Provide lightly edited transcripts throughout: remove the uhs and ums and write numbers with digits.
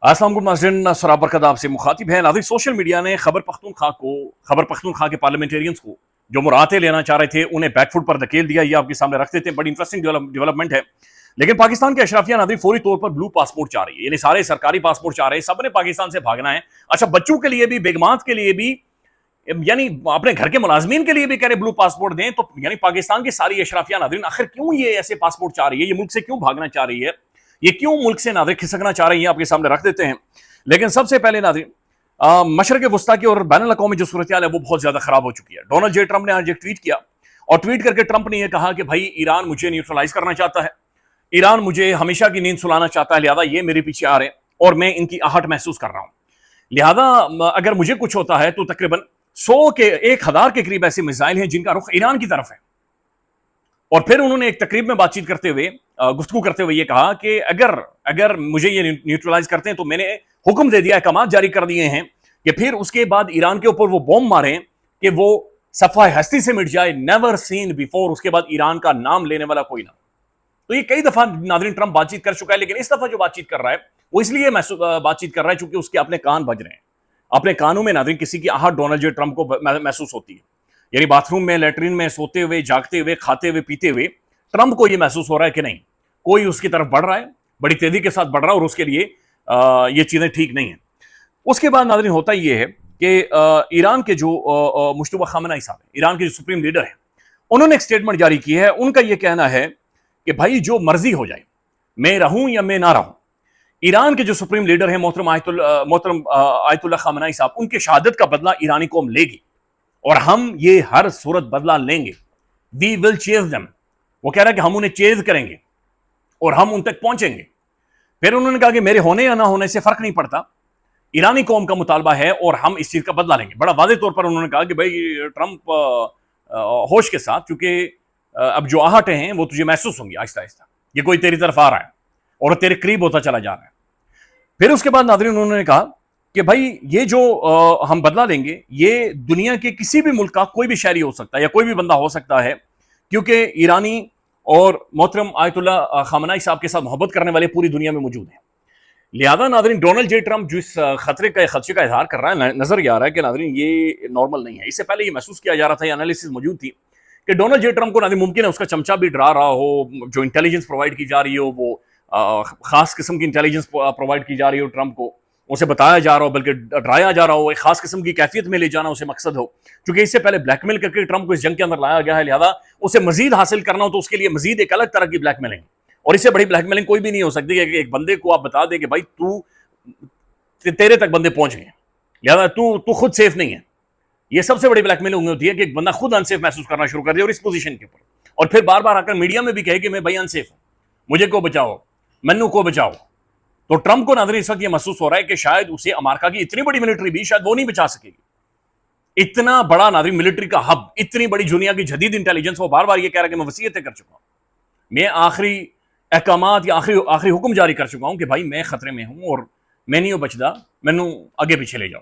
अस्सलाम वालेकुम नाज़रीन, सराब बरकत आपसे मुखातिब है। नाज़रीन, सोशल मीडिया ने खैबर पख्तूनख्वा के पार्लियामेंटेरियंस को जो मुराते लेना चाह रहे थे उन्हें बैकफुट पर धकेल दिया। ये आपके सामने रख देते हैं। बड़ी इंटरेस्टिंग डेवलपमेंट है। लेकिन पाकिस्तान के अशराफिया नाज़रीन फौरी तौर पर ब्लू पासपोर्ट चाह रही है, यानी सारे सरकारी पासपोर्ट चाह रहे हैं। सबने पाकिस्तान से भागना है। अच्छा, बच्चों के लिए भी, बेगमात के लिए भी, यानी अपने घर के मुलाजमीन के लिए भी कह रहे ब्लू पासपोर्ट दें। तो यानी पाकिस्तान की सारी अशराफिया नाज़रीन आखिर क्यों ये ऐसे पासपोर्ट चाह रही है, ये मुल्क से क्यों भागना चाह रही है, ये क्यों मुल्क से नाज़रीन खिसकना चाह रही है, आपके सामने रख देते हैं। लेकिन सबसे पहले नाज़रीन, मशरक़ वस्ता की और बैनुल अक़वामी जो सूरत हाल है वो बहुत ज्यादा खराब हो चुकी है। डोनाल्ड जे ट्रंप ने आज एक ट्वीट किया और ट्वीट करके ट्रंप ने यह कहा कि भाई ईरान मुझे न्यूट्रलाइज करना चाहता है, ईरान मुझे हमेशा की नींद सुलाना चाहता है, लिहाजा ये मेरे पीछे आ रहे हैं और मैं इनकी आहट महसूस कर रहा हूं। लिहाजा अगर मुझे कुछ होता है तो तकरीबन 1000 के करीब ऐसे मिसाइल हैं जिनका रुख ईरान की तरफ है। और फिर उन्होंने एक तकरीब में बातचीत करते हुए, गुफ्तगू करते हुए ये कहा कि अगर मुझे ये न्यूट्रलाइज करते हैं तो मैंने हुक्म दे दिया, अहकाम जारी कर दिए हैं कि फिर उसके बाद ईरान के ऊपर वो बॉम्ब मारें कि वो सफ़ाए हस्ती से मिट जाए, नेवर सीन बिफोर, उसके बाद ईरान का नाम लेने वाला कोई ना। तो ये कई दफा नाज़रीन ट्रंप बातचीत कर चुका है, लेकिन इस दफा जो बातचीत कर रहा है वो इसलिए बातचीत कर रहा है क्योंकि उसके अपने कान बज रहे हैं। अपने कानों में नाज़रीन किसी की आहट डोनाल्ड जे ट्रंप को महसूस होती है। यानी बाथरूम में, लेटरिन में, सोते हुए, जागते हुए, खाते हुए, पीते हुए ट्रंप को यह महसूस हो रहा है कि नहीं, कोई उसकी तरफ बढ़ रहा है, बड़ी तेजी के साथ बढ़ रहा है और उसके लिए ये चीजें ठीक नहीं है। उसके बाद नाज़रीन होता यह है कि ईरान के जो मुश्तबा खामनेई साहब हैं, ईरान के जो सुप्रीम लीडर हैं, उन्होंने एक स्टेटमेंट जारी की है। उनका यह कहना है कि भाई जो मर्जी हो जाए, मैं रहूं या मैं ना रहूं, ईरान के जो सुप्रीम लीडर हैं मोहतरम आयतुल्लाह खामनेई साहब, उनकी शहादत का बदला ईरानी कौम लेगी और हम ये हर सूरत बदला लेंगे। We will chase them. वो कह रहा है कि हम उन्हें चेज करेंगे और हम उन तक पहुंचेंगे। फिर उन्होंने कहा कि मेरे होने या ना होने से फर्क नहीं पड़ता, ईरानी कौम का मुतालबा है और हम इस चीज का बदला लेंगे। बड़ा वादे तौर पर उन्होंने कहा कि भाई ट्रंप, होश के साथ, क्योंकि अब जो आहटें हैं वो तुझे महसूस होंगी आहिस्ता आहिस्ता, ये कोई तेरी तरफ आ रहा है और तेरे करीब होता चला जा रहा है। फिर उसके बाद नाज़रीन उन्होंने कहा कि भाई ये जो हम बदला लेंगे, ये दुनिया के किसी भी मुल्क का कोई भी शहरी हो सकता है या कोई भी बंदा हो सकता है, क्योंकि ईरानी और मोहतरम आयतुल्लाह खामनेई साहब के साथ मोहब्बत करने वाले पूरी दुनिया में मौजूद हैं। लिहाजा नाज़रीन डोनाल्ड जे ट्रंप जो इस खदशे का इजहार कर रहा है, नजर ये आ रहा है कि नाज़रीन ये नॉर्मल नहीं है। इससे पहले ये महसूस किया जा रहा था, ये एनालिसिस मौजूद थी कि डोनाल्ड जे ट्रंप को नाज़रीन मुमकिन है उसका चमचा भी डरा रहा हो, जो इंटेलिजेंस प्रोवाइड की जा रही हो वो खास किस्म की इंटेलिजेंस प्रोवाइड की जा रही हो ट्रंप को, उसे बताया जा रहा हो, बल्कि डराया जा रहा हो, एक खास किस्म की कैफियत में ले जाना उसे मकसद हो। क्योंकि इससे पहले ब्लैकमेल करके ट्रंप को इस जंग के अंदर लाया गया है, लिहाजा उसे मजीद हासिल करना हो तो उसके लिए मजीद एक अलग तरह की ब्लैकमेलिंग, और इससे बड़ी ब्लैकमेलिंग कोई भी नहीं हो सकती कि एक बंदे को आप बता दें कि भाई तेरे तक बंदे पहुंच गए, लिहाजा तू खुद सेफ नहीं है। यह सबसे बड़ी ब्लैकमेलिंग होती है कि एक बंदा खुद अनसेफ महसूस करना शुरू कर दे और इस पोजीशन के ऊपर, और फिर बार बार आकर मीडिया में भी कहे कि मैं भाई अनसेफ हूं, मुझे को बचाओ, मन्नू को बचाओ। तो ट्रंप को नाज़रीन इस वक्त यह महसूस हो रहा है कि शायद उसे अमेरिका की इतनी बड़ी मिलिट्री भी शायद वो नहीं बचा सकेगी। इतना बड़ा नाज़रीन मिलिट्री का हब, इतनी बड़ी दुनिया की जदीद इंटेलिजेंस, वो बार बार ये कह रहा है कि मैं वसीयतें कर चुका हूं, मैं आखिरी अहकामात या आखिरी हुक्म जारी कर चुका हूं कि भाई मैं खतरे में हूं और मैं नहीं बचदा, मैनू आगे पीछे ले जाओ।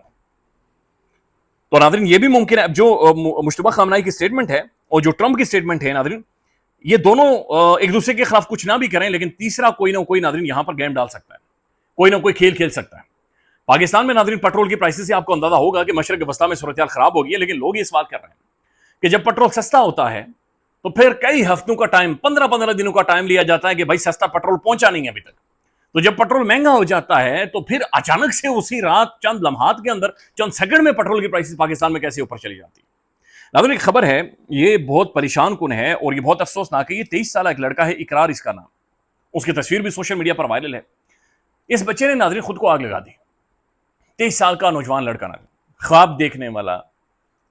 तो नाज़रीन ये भी मुमकिन है, जो मुश्तबा खामनेई की स्टेटमेंट है और जो ट्रंप की स्टेटमेंट है नाज़रीन, ये दोनों एक दूसरे के खिलाफ कुछ ना भी करें, लेकिन तीसरा कोई ना कोई नाज़रीन यहां पर गेम डाल सकता है, कोई ना कोई खेल खेल सकता है। पाकिस्तान में नाज़रीन पेट्रोल की प्राइसेस से आपको अंदाजा होगा कि मशरक़ वस्ता में सूरत हाल खराब हो गई है, लेकिन लोग ये सवाल कर रहे हैं कि जब पेट्रोल सस्ता होता है तो फिर कई हफ्तों का टाइम, 15-15 दिनों का टाइम लिया जाता है कि भाई सस्ता पेट्रोल पहुंचा नहीं है अभी तक। तो जब पेट्रोल महंगा हो जाता है तो फिर अचानक से उसी रात, चंद लम्हात के अंदर, चंद सेकंड में पेट्रोल की प्राइसेस पाकिस्तान में कैसे ऊपर चली जाती है। नाज़रीन एक खबर है, ये बहुत परेशान कुन है और ये बहुत अफसोसनाक है। ये 23 साल एक लड़का है, इकरार इसका नाम, उसकी तस्वीर भी सोशल मीडिया पर वायरल है। इस बच्चे ने नाज़रीन खुद को आग लगा दी। 23 साल का नौजवान लड़का, नाज़रीन ख्वाब देखने वाला।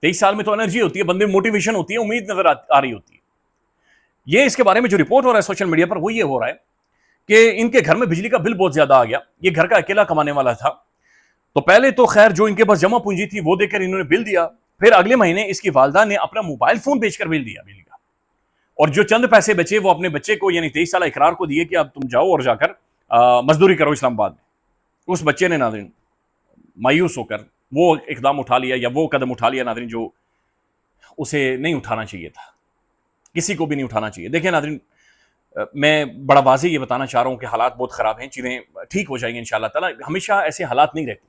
23 साल में तो एनर्जी होती है, बंदे में मोटिवेशन होती है, उम्मीद नजर आ रही होती है। ये इसके बारे में जो रिपोर्ट हो रहा है सोशल मीडिया पर वो ये हो रहा है कि इनके घर में बिजली का बिल बहुत ज्यादा आ गया। ये घर का अकेला कमाने वाला था, तो पहले तो खैर जो इनके पास जमा पूंजी थी वो देकर इन्होंने बिल दिया। फिर अगले महीने इसकी वालदा ने अपना मोबाइल फोन बेचकर बिल दिया बिजली का, और जो चंद पैसे बचे वो अपने बच्चे को, यानी 23 साल इकरार को दिए कि अब तुम जाओ और जाकर मजदूरी करो इस्लामाबाद में। उस बच्चे ने नाज़रीन मायूस होकर वो इकदाम उठा लिया, या वो कदम उठा लिया नाज़रीन जो उसे नहीं उठाना चाहिए था, किसी को भी नहीं उठाना चाहिए। देखिए नाज़रीन, میں بڑا واضح یہ بتانا چاہ رہا ہوں کہ حالات بہت خراب ہیں، چیزیں ٹھیک ہو جائیں گی انشاءاللہ تعالیٰ، ہمیشہ ایسے حالات نہیں رہتے،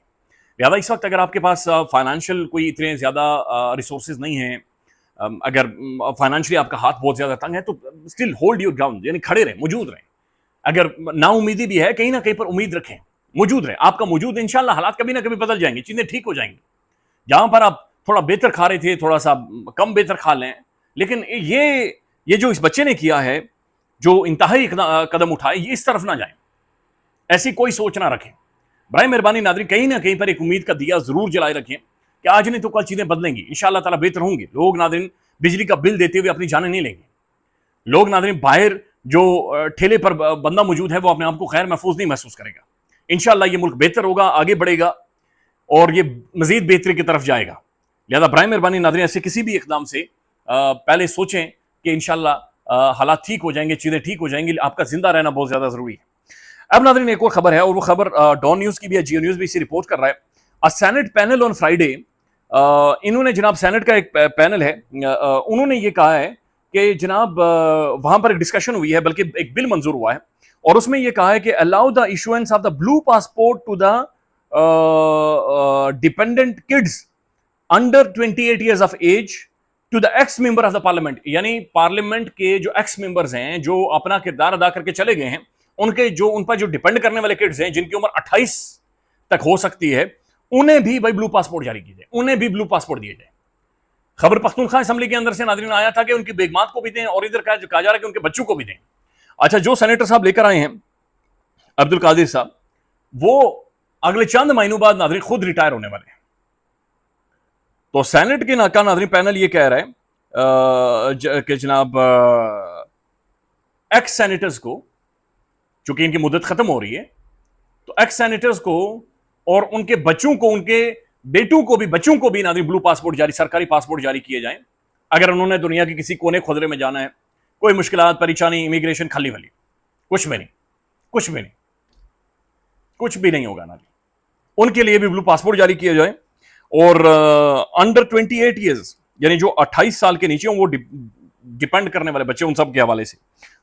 لہٰذا اس وقت اگر آپ کے پاس فائنانشیل کوئی اتنے زیادہ ریسورسز نہیں ہیں، اگر فائنانشلی آپ کا ہاتھ بہت زیادہ تنگ ہے تو اسٹل ہولڈ یور گراؤنڈ، یعنی کھڑے رہیں، موجود رہیں، اگر نا امیدی بھی ہے کہیں نہ کہیں پر امید رکھیں، موجود رہیں، آپ کا موجود انشاءاللہ حالات کبھی نہ کبھی بدل جائیں گے، چیزیں ٹھیک ہو جائیں گی، جہاں پر آپ تھوڑا بہتر کھا رہے تھے تھوڑا سا کم بہتر کھا لیں، لیکن یہ جو اس بچے نے کیا ہے، جو انتہائی قدم اٹھائے، یہ اس طرف نہ جائیں، ایسی کوئی سوچ نہ رکھیں، برائے مہربانی ناظرین کہیں نہ کہیں پر ایک امید کا دیا ضرور جلائے رکھیں کہ آج نہیں تو کل چیزیں بدلیں گی، انشاءاللہ تعالیٰ بہتر ہوں گے، لوگ ناظرین بجلی کا بل دیتے ہوئے اپنی جانیں نہیں لیں گے، لوگ ناظرین باہر جو ٹھیلے پر بندہ موجود ہے وہ اپنے آپ کو خیر محفوظ نہیں محسوس کرے گا، انشاءاللہ یہ ملک بہتر ہوگا، آگے بڑھے گا اور یہ مزید بہتری کی طرف جائے گا، لہذا برائے مہربانی ناظرین ایسے کسی بھی اقدام سے پہلے سوچیں کہ انشاءاللہ حالات ٹھیک ہو جائیں گے، چیزیں ٹھیک ہو جائیں گی، آپ کا زندہ رہنا بہت زیادہ ضروری ہے۔ اب ناظرین ایک اور خبر ہے، اور وہ خبر ڈان نیوز کی بھی ہے، جیو نیوز بھی اسے رپورٹ کر رہا ہے، سینٹ پینل آن فرائیڈے، انہوں نے جناب سینٹ کا ایک پینل ہے، انہوں نے یہ کہا ہے کہ جناب وہاں پر ایک ڈسکشن ہوئی ہے، بلکہ ایک بل منظور ہوا ہے، اور اس میں یہ کہا ہے کہ allow the issuance of the blue passport to the dependent kids under 28 years of age to the ex member of the parliament, یعنی پارلیمنٹ کے جو ایکس ممبرز ہیں جو اپنا کردار ادا کر کے چلے گئے ہیں، ان پر جو ڈیپینڈ کرنے والے کڈز ہیں جن کی عمر 28 تک ہو سکتی ہے، انہیں بھی بھائی بلو پاسپورٹ جاری کی جائے، انہیں بھی بلو پاسپورٹ دیے جائے۔ خیبر پختونخوا اسمبلی کے اندر سے ناظرین آیا تھا کہ ان کی بیگمات کو بھی دیں، اور ادھر کہا جا رہا ہے کہ ان کے بچوں کو بھی دیں۔ اچھا، جو سینیٹر صاحب لے کر آئے ہیں عبد القادر صاحب، وہ اگلے چند مہینوں بعد ناظرین خود ریٹائر ہونے والے ہیں، تو سینٹ کے ناکا ناظرین پینل یہ کہہ رہا ہے کہ جناب ایکس سینیٹرز کو، چونکہ ان کی مدت ختم ہو رہی ہے، تو ایکس سینیٹرز کو اور ان کے بچوں کو، ان کے بیٹوں کو بھی، بچوں کو بھی ناظرین بلو پاسپورٹ جاری، سرکاری پاسپورٹ جاری کیے جائیں، اگر انہوں نے دنیا کے کسی کونے خدرے میں جانا ہے، کوئی مشکلات پریشانی، امیگریشن کھلی ولی، کچھ بھی نہیں، کچھ بھی نہیں، کچھ بھی نہیں ہوگا ناظرین، ان کے لیے بھی بلو پاسپورٹ جاری کیے جائیں، اور انڈر 28 ایئرز یعنی جو 28 سال کے نیچے ہوں، وہ ڈیپینڈ کرنے والے بچے، ان سب کے حوالے سے۔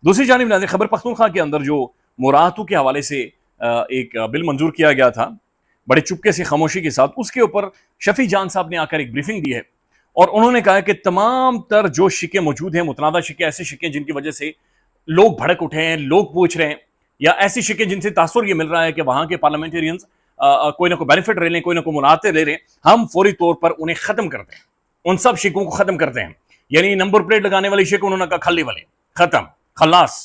دوسری جانب ناظرین خیبر پختونخوا کے اندر جو مراعاتوں کے حوالے سے ایک بل منظور کیا گیا تھا بڑے چپکے سے، خاموشی کے ساتھ، اس کے اوپر شفیع جان صاحب نے آ کر ایک بریفنگ دی ہے، اور انہوں نے کہا کہ تمام تر جو شکیں موجود ہیں، متنازع شکیں، ایسے شکیں جن کی وجہ سے لوگ بھڑک اٹھے ہیں، لوگ پوچھ رہے ہیں، یا ایسی شکیں جن سے تاثر یہ مل رہا ہے کہ وہاں کے پارلیمنٹیرینز کوئی نہ کوئی بینیفٹ لے لیں، کوئی نہ کوئی منافع لے لیں، ہم فوری طور پر انہیں ختم کرتے ہیں، ان سب شکوں کو ختم کرتے ہیں، یعنی نمبر پلیٹ لگانے والی شک انہوں نے کہا کھلی والے ختم، خلاص،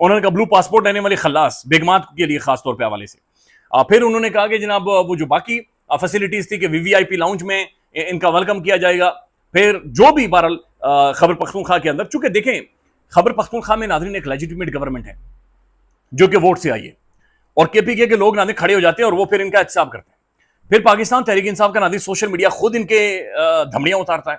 انہوں نے کہا بلو پاسپورٹ لینے والی خلاص، بیگمات کے لیے خاص طور پہ حوالے سے۔ پھر انہوں نے کہا کہ جناب وہ جو باقی فیسلٹیز تھی کہ وی آئی پی لاؤنج میں ان کا ویلکم کیا جائے گا، پھر جو بھی بہرحال خیبر پختونخوا کے اندر، چونکہ دیکھیں خیبر پختونخوا میں ناظرین ایک لیجیٹیمیٹ گورنمنٹ ہے جو کہ ووٹ سے آئی ہے، اور کے پی کے لوگ ناظرین کھڑے ہو جاتے ہیں اور وہ پھر ان کا احتساب کرتے ہیں، پھر پاکستان تحریک انصاف کا ناظرین سوشل میڈیا خود ان کے دھمڑیاں اتارتا ہے،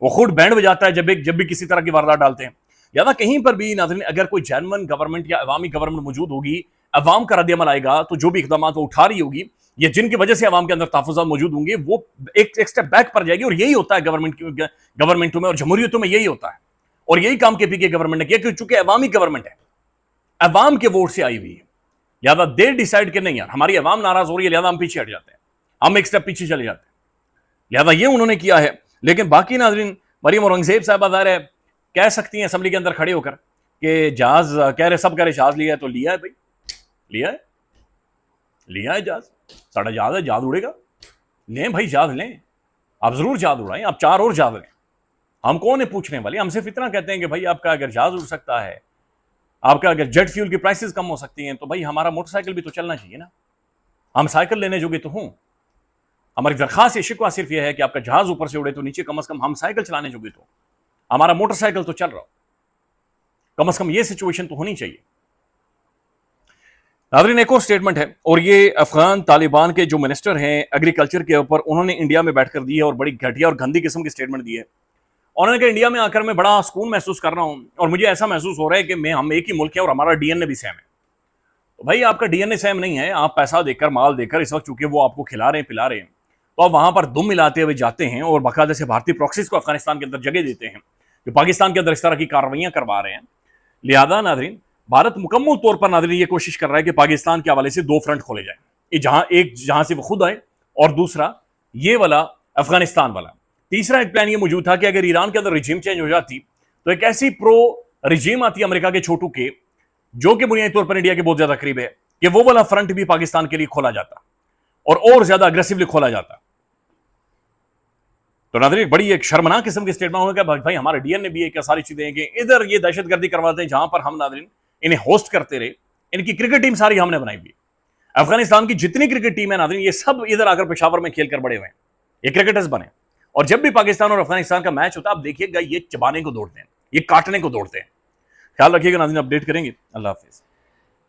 وہ خود بینڈ بجاتا ہے جب بھی کسی طرح کی واردات ڈالتے ہیں، یا کہیں پر بھی ناظرین اگر کوئی جینون گورنمنٹ یا عوامی گورنمنٹ موجود ہوگی، عوام کا رد عمل آئے گا، تو جو بھی اقدامات وہ اٹھا رہی ہوگی یا جن کی وجہ سے عوام کے اندر تحفظات موجود ہوں گے، وہ ایک سٹیپ بیک پر جائے گی، اور یہی ہوتا ہے گورنمنٹوں میں اور جمہوریتوں میں، یہی ہوتا ہے، اور یہی کام کے پی کے گورنمنٹ نے کیا، کہ چونکہ عوامی گورنمنٹ ہے، عوام کے ووٹ سے آئی ہوئی ہے، لہٰذا دے ڈیسائیڈ کہ نہیں یار ہماری عوام ناراض ہو رہی ہے، لہٰذا ہم پیچھے ہٹ جاتے ہیں، ہم ایک سٹیپ پیچھے چلے جاتے ہیں، لہٰذا یہ انہوں نے کیا ہے۔ لیکن باقی ناظرین مریم اورنگزیب صاحبہ ظاہر ہے کہہ سکتی ہیں اسمبلی کے اندر کھڑے ہو کر کہ جہاز سب کہہ رہے جہاز لیا ہے، تو لیا ہے بھائی، لیا ہے جہاز، ساڑھا جہاز ہے، جہاز اڑے گا، لیں بھائی جہاز لیں، آپ ضرور جہاز اڑائیں، آپ 4 اور جہاز لیں، ہم کون ہیں پوچھنے والے، ہم صرف اتنا کہتے ہیں کہ بھائی آپ کا اگر جہاز اڑ سکتا ہے، آپ کا اگر جیٹ فیول کی پرائسز کم ہو سکتی ہیں، تو بھائی ہمارا موٹر سائیکل بھی تو چلنا چاہیے نا، ہم سائیکل لینے جو بھی تو ہوں، ہماری درخواست شکوہ صرف یہ ہے کہ آپ کا جہاز اوپر سے اڑے تو نیچے کم از کم ہم سائیکل چلانے جو بھی تو، ہمارا موٹر سائیکل تو چل رہا ہو، کم از کم یہ سچویشن تو ہونی چاہیے۔ ناظرین ایک اور سٹیٹمنٹ ہے، اور یہ افغان طالبان کے جو منسٹر ہیں ایگریکلچر کے اوپر، انہوں نے انڈیا میں بیٹھ کر دی ہے، اور بڑی گھٹیا اور گندی قسم کی سٹیٹمنٹ دی ہے، انہوں نے کہا انڈیا میں آ کر میں بڑا سکون محسوس کر رہا ہوں، اور مجھے ایسا محسوس ہو رہا ہے کہ ہم ایک ہی ملک ہے اور ہمارا ڈی این اے بھی سیم ہے۔ تو بھائی آپ کا ڈی این اے سیم نہیں ہے، آپ پیسہ دے کر، مال دے کر، اس وقت چونکہ وہ آپ کو کھلا رہے ہیں، پلا رہے ہیں، تو آپ وہاں پر دم ملاتے ہوئے جاتے ہیں اور باقاعدہ سے بھارتی پراکسیز کو افغانستان کے اندر جگہ دیتے ہیں جو پاکستان کے اندر اس طرح کی کارروائیاں کروا رہے ہیں۔ لہذا ناظرین भारत मुकम्मल तौर पर नाज़रीन ये कोशिश कर रहा है कि पाकिस्तान के हवाले से दो फ्रंट खोले जाए, एक जहां से वो खुद आए और दूसरा ये वाला अफगानिस्तान वाला। तीसरा एक प्लान ये मौजूद था कि अगर ईरान के अंदर रिजीम चेंज हो जाती तो एक ऐसी प्रो रिजीम आती अमेरिका के छोटू के, जो कि बुनियादी तौर पर इंडिया के बहुत ज्यादा करीब है, कि वो वाला फ्रंट भी पाकिस्तान के लिए खोला जाता और ज्यादा अग्रेसिवली खोला जाता। तो नाज़रीन बड़ी एक शर्मनाक किस्म की स्टेटमेंट होगा भाई हमारे डीएनए भी एक सारी चीजें हैं कि इधर ये दहशतगर्दी करवाते हैं जहां पर हम नाज़रीन इन्हें होस्ट करते रहे। इनकी क्रिकेट टीम सारी हमने बनाई हुई। अफगानिस्तान की जितनी क्रिकेट टीम है नाज़रीन ये सब इधर आकर पेशावर में खेल कर बड़े हुए हैं, ये क्रिकेटर्स बने। और जब भी पाकिस्तान और अफगानिस्तान का मैच होता है आप देखिएगा ये चबाने को दौड़ते हैं, ये काटने को दौड़ते हैं। ख्याल रखिएगा नाज़रीन, अपडेट करेंगे। अल्लाह हाफिज।